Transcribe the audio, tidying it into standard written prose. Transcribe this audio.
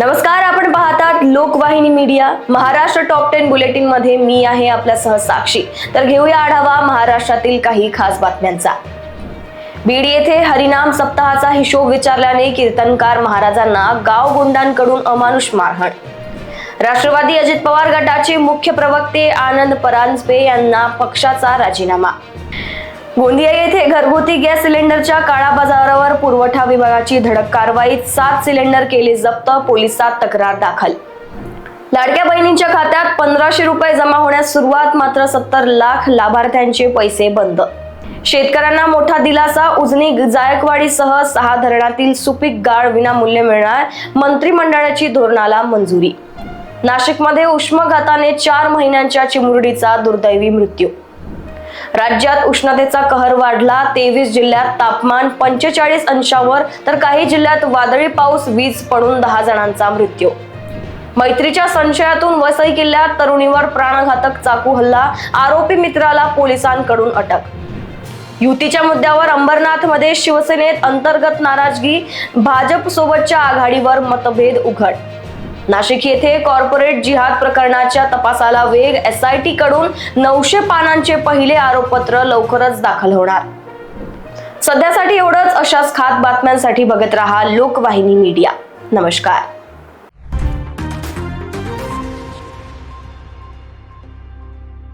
नमस्कार, आपण पाहतात लोकवाहिनी मीडिया. महाराष्ट्र टॉप 10 बुलेटिन मध्ये मी आहे आपल्यासह साक्षी. तर घेऊया आढावा महाराष्ट्रातील काही खास बातम्यांचा. बीड येथे हरिनाम सप्ताहाचा हिशोब विचारल्याने कीर्तनकार महाराजांना गाव गुंडांकडून अमानुष मारहाण. राष्ट्रवादी अजित पवार गटाचे मुख्य प्रवक्ते आनंद परांजपे यांना पक्षाचा राजीनामा. गोंदिया येथे घरगुती गॅस सिलेंडरच्या काळा बाजारावर पुरवठा विभागाची धडक कारवाईत 7 सिलेंडर केले जप्त, पोलिसात तक्रार दाखल. लाडक्या बहिणींच्या खात्यात 1500 रुपये जमा होण्यास सुरुवात, मात्र 70 लाख लाभार्थ्यांचे पैसे बंद. शेतकऱ्यांना मोठा दिलासा, उजनी जायकवाडीसह 6 धरणातील सुपीक गाळ विनामूल्य मिळणार, मंत्रिमंडळाची धोरणाला मंजुरी. नाशिकमध्ये उष्माघाताने 4 महिन्यांच्या चिमुरडीचा दुर्दैवी मृत्यू. राज्यात उष्णतेचा कहर वाढला, 23 जिल्ह्यात तापमान 45 अंशावर तर काही जिल्ह्यात वादळी पाऊस, वीज पडून 10 जणांचा मृत्यू. मैत्रीच्या संशयातून वसई किल्ल्यात तरुणीवर प्राणघातक चाकू हल्ला, आरोपी मित्राला पोलिसांकडून अटक. युतीच्या मुद्द्यावर अंबरनाथमध्ये शिवसेनेत अंतर्गत नाराजगी, भाजप सोबतच्या आघाडीवर मतभेद उघड. नाशिक येथे कॉर्पोरेट जिहाद प्रकरणाच्या तपासाला वेग, SIT कडून 900 पानांचे पहिले आरोपपत्र लवकरच दाखल होणार. सध्यासाठी एवढंच. अशाच खास बातम्यांसाठी बघत रहा लोकवाहिनी मीडिया. नमस्कार.